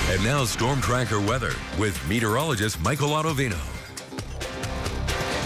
And now Storm Tracker weather with meteorologist Michael Autovino.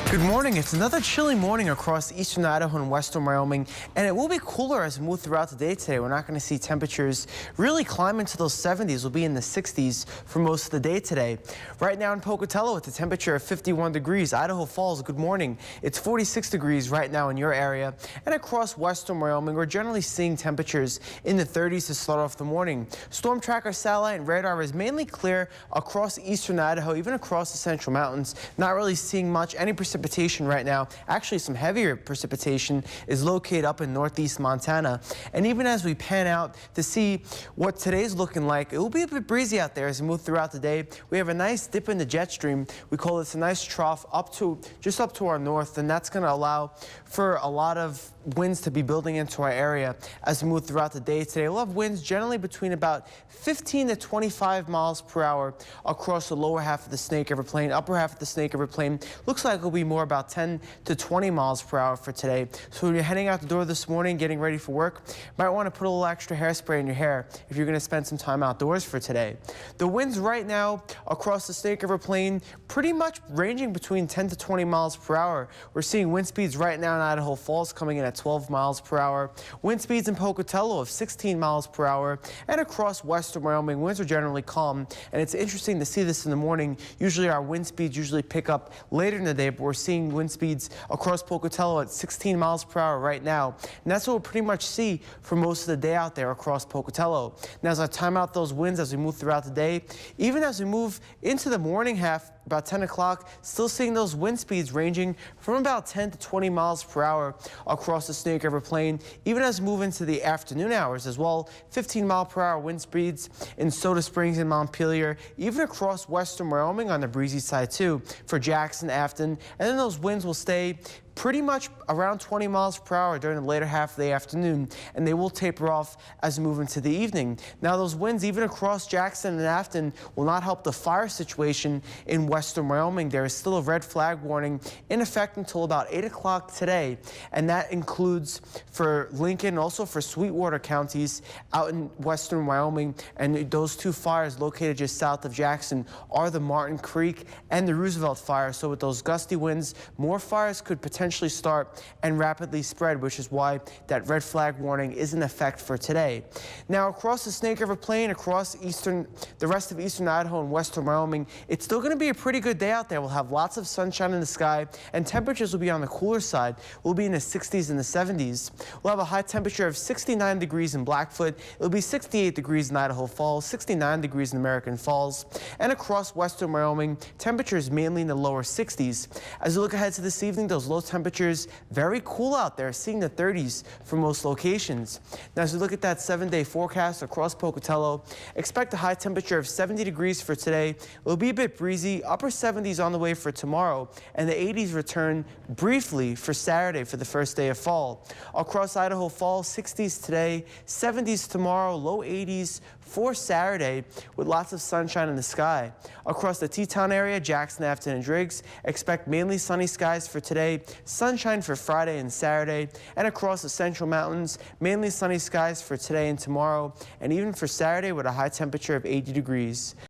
Good morning. It's another chilly morning across eastern Idaho and western Wyoming, and it will be cooler as we move throughout the day today. We're not going to see temperatures really climb into those 70s. We'll be in the 60s for most of the day today. Right now in Pocatello, it's a temperature of 51 degrees. Idaho Falls, good morning. It's 46 degrees right now in your area. And across western Wyoming, we're generally seeing temperatures in the 30s to start off the morning. Storm Tracker satellite and radar is mainly clear across eastern Idaho, even across the Central Mountains. Not really seeing much, any precipitation right now. Actually, some heavier precipitation is located up in northeast Montana. And even as we pan out to see what today's looking like, it will be a bit breezy out there as we move throughout the day. We have a nice dip in the jet stream. We call this a nice trough just up to our north, and that's going to allow for a lot of winds to be building into our area as we move throughout the day today. We'll have winds generally between about 15 to 25 miles per hour across the lower half of the Snake River Plain. Upper half of the Snake River Plain looks like it'll be more about 10 to 20 miles per hour for today. So when you're heading out the door this morning, getting ready for work, you might want to put a little extra hairspray in your hair if you're going to spend some time outdoors for today. The winds right now across the Snake River Plain pretty much ranging between 10 to 20 miles per hour. We're seeing wind speeds right now in Idaho Falls coming in at 12 miles per hour. Wind speeds in Pocatello of 16 miles per hour. And across western Wyoming, winds are generally calm. And it's interesting to see this in the morning. Usually our wind speeds usually pick up later in the day, but we're seeing wind speeds across Pocatello at 16 miles per hour right now. And that's what we'll pretty much see for most of the day out there across Pocatello. Now, as I time out those winds as we move throughout the day, even as we move into the morning half, about 10 o'clock, still seeing those wind speeds ranging from about 10 to 20 miles per hour across the Snake River Plain. Even as we move into the afternoon hours as well, 15 mile per hour wind speeds in Soda Springs and Montpelier, even across western Wyoming on the Breezy side too for Jackson, Afton. And then those winds will stay pretty much around 20 miles per hour during the later half of the afternoon, and they will taper off as we move into the evening. Now, those winds even across Jackson and Afton will not help the fire situation in western Wyoming. There is still a red flag warning in effect until about 8 o'clock today, and that includes for Lincoln, also for Sweetwater counties out in western Wyoming. And those two fires located just south of Jackson are the Martin Creek and the Roosevelt fire. So with those gusty winds, more fires could potentially start and rapidly spread, which is why that red flag warning is in effect for today. Now, across the Snake River Plain, across the rest of eastern Idaho and western Wyoming, it's still going to be a pretty good day out there. We'll have lots of sunshine in the sky, and temperatures will be on the cooler side. We'll be in the 60s and the 70s. We'll have a high temperature of 69 degrees in Blackfoot. It'll be 68 degrees in Idaho Falls, 69 degrees in American Falls, and across western Wyoming, temperatures mainly in the lower 60s. As you look ahead to this evening, those low temperatures very cool out there, seeing the 30s for most locations. Now, as we look at that 7-day forecast across Pocatello, expect a high temperature of 70 degrees for today. It'll be a bit breezy, upper 70s on the way for tomorrow, and the 80s return briefly for Saturday for the first day of fall. Across Idaho Falls, 60s today, 70s tomorrow, low 80s for Saturday with lots of sunshine in the sky. Across the Teton area, Jackson, Afton, and Driggs, expect mainly sunny skies for today, sunshine for Friday and Saturday, and across the Central Mountains, mainly sunny skies for today and tomorrow, and even for Saturday with a high temperature of 80 degrees.